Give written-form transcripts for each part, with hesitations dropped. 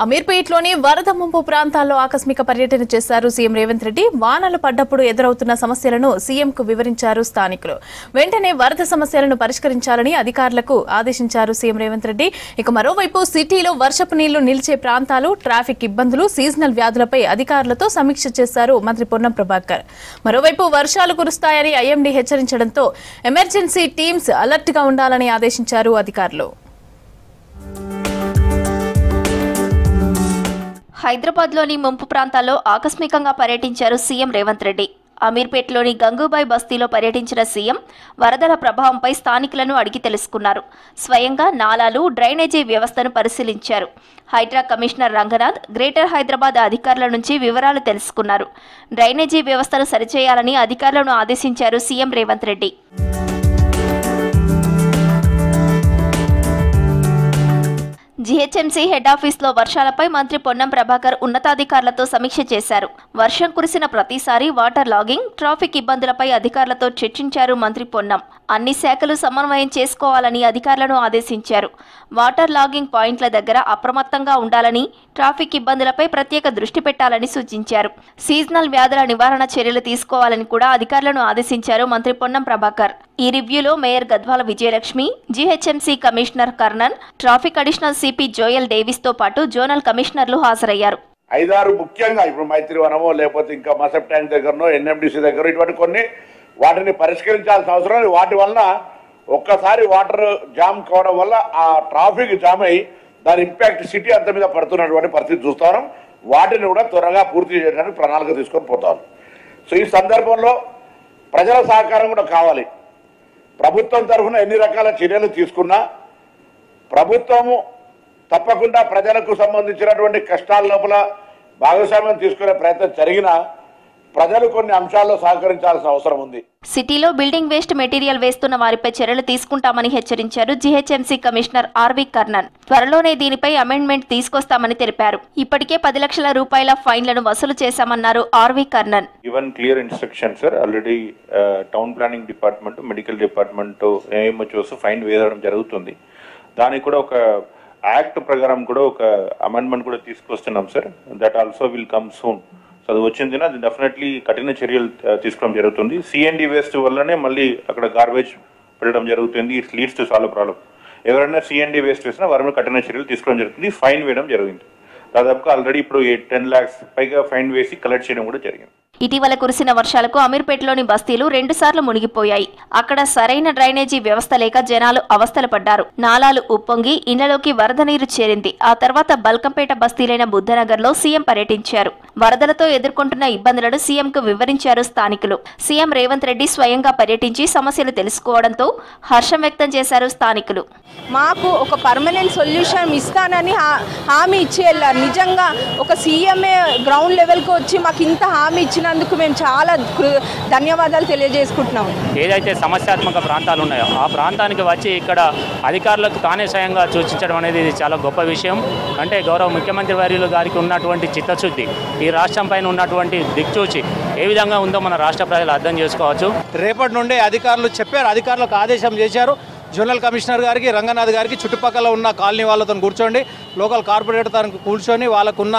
అమీర్పేట్లోని వరద ముంపు ప్రాంతాల్లో ఆకస్మిక పర్యటన చేశారు సీఎం రేవంత్ రెడ్డి. వానలు పడ్డప్పుడు ఎదురవుతున్న సమస్యలను సీఎంకు వివరించారు స్థానికులు. వెంటనే వరద సమస్యలను పరిష్కరించాలని అధికారులకు ఆదేశించారు సీఎం రేవంత్ రెడ్డి. ఇక మరోవైపు సిటీలో వర్షపు నీళ్లు నిలిచే ప్రాంతాలు, ట్రాఫిక్ ఇబ్బందులు, సీజనల్ వ్యాధులపై అధికారులతో సమీక్ష చేశారు మంత్రి పొన్నం ప్రభాకర్. మరోవైపు వర్షాలు కురుస్తాయని ఐఎండీ హెచ్చరించడంతో ఎమర్జెన్సీ టీమ్స్ అలర్ట్ గా ఉండాలని ఆదేశించారు అధికారులు. హైదరాబాద్లోని ముంపు ప్రాంతాల్లో ఆకస్మికంగా పర్యటించారు సీఎం రేవంత్ రెడ్డి. అమీర్పేట్లోని గంగూబాయ్ బస్తీలో పర్యటించిన సీఎం వరదల ప్రభావంపై స్థానికులను అడిగి తెలుసుకున్నారు. స్వయంగా నాలాలు, డ్రైనేజీ వ్యవస్థను పరిశీలించారు. హైడ్రా కమిషనర్ రంగనాథ్, గ్రేటర్ హైదరాబాద్ అధికారుల నుంచి వివరాలు తెలుసుకున్నారు. డ్రైనేజీ వ్యవస్థను సరిచేయాలని అధికారులను ఆదేశించారు CM Revanth Reddy. GHMC head ఆఫీస్లో వర్షాలపై మంత్రి పొన్నం ప్రభాకర్ ఉన్నతాధికారులతో సమీక్ష చేశారు. వర్షం కురిసిన ప్రతిసారి వాటర్ లాగింగ్, ట్రాఫిక్ ఇబ్బందులపై అధికారులతో చర్చించారు మంత్రి పొన్నం. అన్ని శాఖలు సమన్వయం చేసుకోవాలని అధికారులను ఆదేశించారు. వాటర్ లాగింగ్ పాయింట్ల దగ్గర అప్రమత్తంగా ఉండాలని, ట్రాఫిక్ ఇబ్బందులపై ప్రత్యేక దృష్టి పెట్టాలని సూచించారు. సీజనల్ వ్యాధుల నివారణ చర్యలు తీసుకోవాలని కూడా అధికారులను ఆదేశించారు మంత్రి పొన్నం ప్రభాకర్. ఈ రివ్యూలో mayor Gadwal Vijayalakshmi, GHMC commissioner Karnan, traffic additional CP Joel Davis తో పాటు జోనల్ కమిషనర్లు హాజరయ్యారు. 5-6 ముఖ్యంగా ఇప్పుడు మైత్రివనమో లేకపోతే ఇంకా మసప్ ట్యాంక్ దగ్గరనో ఎన్ఎండిసి దగ్గర ఇటువంటి కొన్ని వాటిని పరిష్కరించాల్సిన అవసరం. వాటి వలన ఒక్కసారి వాటర్ జామ్ కావడం వల్ల ఆ ట్రాఫిక్ జామ్ అయ్యి దాని ఇంపాక్ట్ సిటీ అంత మీద పడుతున్నటువంటి పరిస్థితి చూస్తాం. వాటిని కూడా త్వరగా పూర్తి చేయడానికి ప్రణాళిక తీసుకొని పోతాం. సో ఈ సందర్భంలో ప్రజల సహకారం కూడా కావాలి. ప్రభుత్వం తరఫున ఎన్ని రకాల చర్యలు తీసుకున్నా ప్రభుత్వము తప్పకుండా ప్రజలకు సంబంధించినటువంటి కష్టాల లోపల భాగస్వామ్యం తీసుకునే ప్రయత్నం జరిగినా ప్రజలు కొన్ని అంశాల్లో సహకరించాల్సిన అవసరం ఉంది. సిటీలో బిల్డింగ్ వేస్ట్ మెటీరియల్ వేస్తున్న వారిపై చర్యలు తీసుకుంటామని హెచ్చరించారు జీహెచ్ఎంసీ కమిషనర్ ఆర్వి కర్ణన్. త్వరలోనే దీనిపై అమెండ్మెంట్ తీసుకొస్తామని తెలిపారు. ఇప్పటికే 10 లక్షల రూపాయల ఫైన్లను వసూలు చేశామన్నారు R V Karnan. Even clear instruction sir, already town planning department, medical department ఏమో చూసి ఫైన్ వేయడం జరుగుతుంది. దానికి కూడా ఒక యాక్ట్ ప్రకారం కూడా ఒక అమెండ్మెంట్ కూడా తీసుకొస్తున్నాం sir. That also will come soon. So అది వచ్చింది, అది డెఫినెట్లీ కఠిన చర్యలు తీసుకోవడం జరుగుతుంది. సిఎండి వేస్ట్ వల్లనే మళ్ళీ అక్కడ గార్బేజ్ పెట్టడం జరుగుతుంది. ఇట్ లీడ్స్ టు చాలా ప్రాబ్లం. ఎవరైనా సిఎండి వేస్ట్ వేసినా వారి మీద కఠిన చర్యలు తీసుకోవడం జరుగుతుంది. ఫైన్ వేయడం జరిగింది. దాదాపుగా ఆల్రెడీ ఇప్పుడు 10 lakhs పైగా ఫైన్ వేసి కలెక్ట్ చేయడం కూడా జరిగింది. ఇటీవల కురిసిన వర్షాలకు అమీర్పేటలోని బస్తీలు 2 సార్లు మునిగిపోయాయి. అక్కడ సరైన డ్రైనేజీ వ్యవస్థ లేక జనాలు అవస్థలు పడ్డారు. నాలాలు ఉప్పొంగి ఇళ్లలోకి వరద నీరు చేరింది. ఆ తర్వాత బల్కంపేట బస్తీలైన బుద్ధనగర్లో సీఎం పర్యటించారు. వరదలతో ఎదుర్కొంటున్న ఇబ్బందులను సీఎంకు వివరించారు స్థానికులు. సీఎం రేవంత్ రెడ్డి స్వయంగా పర్యటించి సమస్యలు తెలుసుకోవడంతో హర్షం వ్యక్తం చేశారు స్థానికులు. మాకు ఒక పర్మనెంట్ సొల్యూషన్ ఇస్తానని హామీ ఇచ్చి వెళ్ళారు. నిజంగా ఒక సీఎంఏ గ్రౌండ్ లెవెల్కి వచ్చి మాకు ఇంత హామీ ఇచ్చినందుకు మేము చాలా ధన్యవాదాలు తెలియజేసుకుంటున్నాము. ఏదైతే సమస్యాత్మక ప్రాంతాలు ఉన్నాయో ఆ ప్రాంతానికి వచ్చి ఇక్కడ అధికారులకు తానే స్వయంగా సూచించడం అనేది ఇది చాలా గొప్ప విషయం. అంటే గౌరవ ముఖ్యమంత్రి వర్యులు గారికి ఉన్నటువంటి చిత్తశుద్ధి, ఈ రాష్ట్రం పైన ఉన్నటువంటి దిక్చూచి ఏ విధంగా ఉందో మన రాష్ట్ర ప్రజలు అర్థం చేసుకోవచ్చు. రేపటి నుండి అధికారులు చెప్పారు, అధికారులకు ఆదేశం చేశారు. జోనల్ కమిషనర్ గారికి, రంగనాథ్ గారికి చుట్టుపక్కల ఉన్న కాలనీ వాళ్ళతో కూర్చోండి, లోకల్ కార్పొరేటర్ తనకు కూర్చొని వాళ్ళకున్న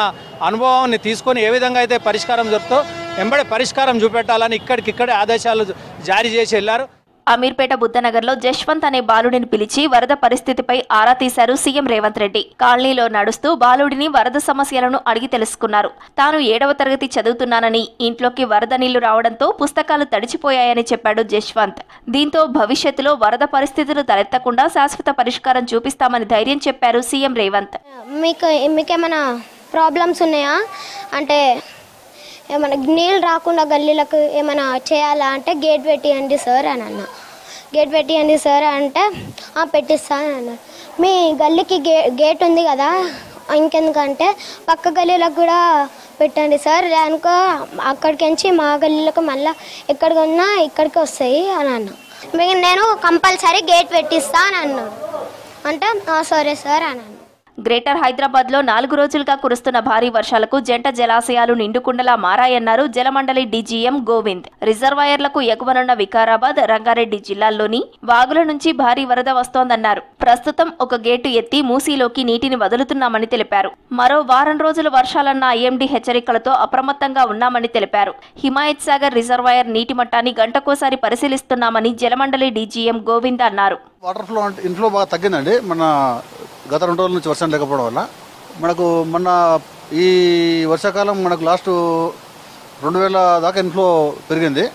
అనుభవాన్ని తీసుకొని ఏ విధంగా అయితే పరిష్కారం జరుగుతో వెంబడే పరిష్కారం చూపెట్టాలని ఇక్కడికిక్కడే ఆదేశాలు జారీ చేసి వెళ్ళారు. అమీర్పేట బుద్ధనగర్లో జశ్వంత్ అనే బాలుడిని పిలిచి వరద పరిస్థితిపై ఆరా తీశారు సీఎం రేవంత్ రెడ్డి. కాలనీలో నడుస్తూ బాలుడిని వరద సమస్యలను అడిగి తెలుసుకున్నారు. తాను 7వ తరగతి చదువుతున్నానని, ఇంట్లోకి వరద నీళ్లు రావడంతో పుస్తకాలు తడిచిపోయాయని చెప్పాడు జశ్వంత్. దీంతో భవిష్యత్తులో వరద పరిస్థితులు తలెత్తకుండా శాశ్వత పరిష్కారం చూపిస్తామని ధైర్యం చెప్పారు సీఎం రేవంత్. మీకేమైనా ప్రాబ్లమ్స్ ఉన్నాయా అంటే ఏమైనా నీళ్ళు రాకుండా గల్లీలకు ఏమైనా చేయాలా అంటే గేట్ పెట్టియండి సార్ అని అన్న. గేట్ పెట్టియండి సార్ అంటే పెట్టిస్తాను అన్నారు. మీ గల్లీకి గేట్ ఉంది కదా, ఇంకెందుకంటే పక్క గల్లీలకు కూడా పెట్టండి సార్, అనుకో అక్కడికించి మా గల్లీలకు మళ్ళీ ఎక్కడికన్నా ఇక్కడికి వస్తాయి అని అన్న. నేను కంపల్సరీ గేట్ పెట్టిస్తా అని అన్నాడు. అంటే సరే సార్ అని అన్న. గ్రేటర్ హైదరాబాద్ లో 4 రోజులుగా కురుస్తున్న భారీ వర్షాలకు జంట జలాశయాలు నిండుకుండలా మారాయన్నారు జలమండలి డీజీఎం గోవింద్. రిజర్వాయర్లకు ఎగువనున్న వికారాబాద్, రంగారెడ్డి జిల్లాల్లోని వాగుల నుంచి భారీ వరద వస్తోందన్నారు. ప్రస్తుతం ఒక గేటు ఎత్తి మూసీలోకి నీటిని వదులుతున్నామని తెలిపారు. మరో వారం రోజుల వర్షాలన్న ఐఎండీ హెచ్చరికలతో అప్రమత్తంగా ఉన్నామని తెలిపారు. హిమాయత్ సాగర్ రిజర్వాయర్ నీటి మట్టాన్ని గంటకోసారి పరిశీలిస్తున్నామని జలమండలి డీజీఎం గోవింద్ అన్నారు. వాటర్ ఫ్లో ఇన్ఫ్లో బాగా తగ్గిందండి. మన గత 2 రోజుల నుంచి వర్షం లేకపోవడం వల్ల మనకు మొన్న ఈ వర్షాకాలం మనకు లాస్ట్ 2000 దాకా ఇన్ఫ్లో పెరిగింది.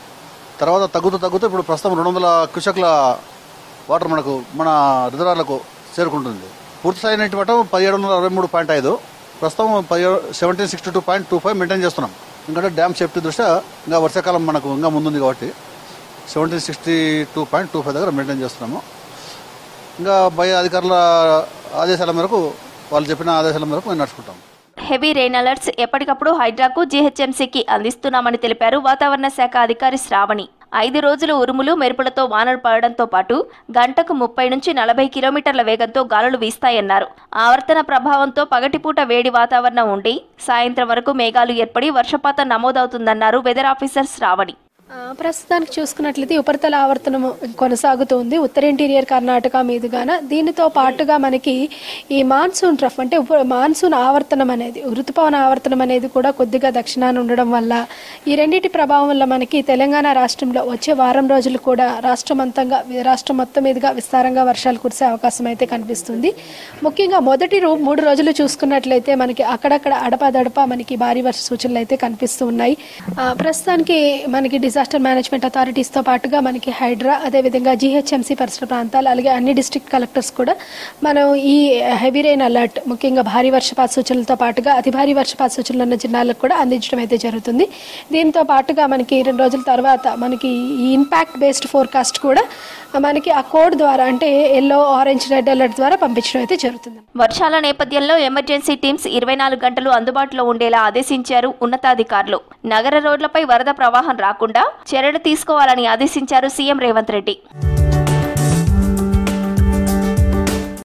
తర్వాత తగ్గుతూ ఇప్పుడు ప్రస్తుతం 200 క్యూసెక్ల వాటర్ మనకు మన రిజర్వాయర్లకు చేరుకుంటుంది. పూర్తి స్థాయి నీటి మట్టం 1763.5, ప్రస్తుతం 1762.25 మెయింటైన్ చేస్తున్నాం. ఎందుకంటే డ్యామ్ సేఫ్టీ దృష్ట్యా ఇంకా వర్షాకాలం మనకు ఇంకా ముందుంది కాబట్టి 1762.25 దగ్గర మెయింటైన్ చేస్తున్నాము. ఇంకా పై అధికారుల ఆదేశాల మేరకు, వాళ్ళు చెప్పిన ఆదేశాల మేరకు మేము నడుచుకుంటాం. హెవీ రెయిన్ అలర్ట్స్ ఎప్పటికప్పుడు హైడ్రాకు, జీహెచ్ఎంసీకి అందిస్తున్నామని తెలిపారు వాతావరణ శాఖ అధికారి శ్రావణి. 5 రోజులు ఉరుములు మెరుపులతో వానలు పడడంతో పాటు గంటకు 30 నుంచి 40 కిలోమీటర్ల వేగంతో గాలులు వీస్తాయన్నారు. ఆవర్తన ప్రభావంతో పగటిపూట వేడి వాతావరణం ఉండి సాయంత్రం వరకు మేఘాలు ఏర్పడి వర్షపాతం నమోదవుతుందన్నారు వెదర్ ఆఫీసర్ శ్రావణి. ప్రస్తుతానికి చూసుకున్నట్లయితే ఉపరితల ఆవర్తనం కొనసాగుతుంది ఉత్తర ఇంటీరియర్ కర్ణాటక మీదుగాన. దీనితో పాటుగా మనకి ఈ మాన్సూన్ ట్రఫ్ అంటే మాన్సూన్ ఆవర్తనం అనేది, ఋతుపవన ఆవర్తనం అనేది కూడా కొద్దిగా దక్షిణాన ఉండడం వల్ల ఈ రెండింటి ప్రభావం వల్ల మనకి తెలంగాణ రాష్ట్రంలో వచ్చే వారం రోజులు కూడా రాష్ట్రం మొత్తం మీదుగా విస్తారంగా వర్షాలు కురిసే అవకాశం అయితే కనిపిస్తుంది. ముఖ్యంగా మొదటి 3 రోజులు చూసుకున్నట్లయితే మనకి అక్కడక్కడ అడపాదడపా మనకి భారీ వర్ష సూచనలు అయితే కనిపిస్తూ ఉన్నాయి. ప్రస్తుతానికి మనకి డిజాస్టర్ మేనేజ్మెంట్ అథారిటీస్తో పాటుగా మనకి హైడ్రా, అదేవిధంగా జీహెచ్ఎంసీ పరిసర ప్రాంతాలు, అలాగే అన్ని డిస్ట్రిక్ట్ కలెక్టర్స్ కూడా మనం ఈ హెవీ రెయిన్ అలర్ట్, ముఖ్యంగా భారీ వర్షపాత సూచనలతో పాటుగా అతి భారీ వర్షపాత సూచనలు ఉన్న జిల్లాలకు కూడా అందించడం అయితే జరుగుతుంది. దీంతో పాటుగా మనకి 2 రోజుల తర్వాత మనకి ఈ ఇంపాక్ట్ బేస్డ్ ఫోర్కాస్ట్ కూడా మనకి ఆ కోడ్ ద్వారా, అంటే ఎల్లో, ఆరెంజ్, రెడ్ అలర్ట్ ద్వారా పంపించడం అయితే జరుగుతుంది. వర్షాల నేపథ్యంలో ఎమర్జెన్సీ టీమ్స్ 24 గంటలు అందుబాటులో ఉండేలా ఆదేశించారు ఉన్నతాధికారులు. నగర రోడ్లపై వరద ప్రవాహం రాకుండా చర్యలు తీసుకోవాలని ఆదేశించారు సీఎం రేవంత్ రెడ్డి.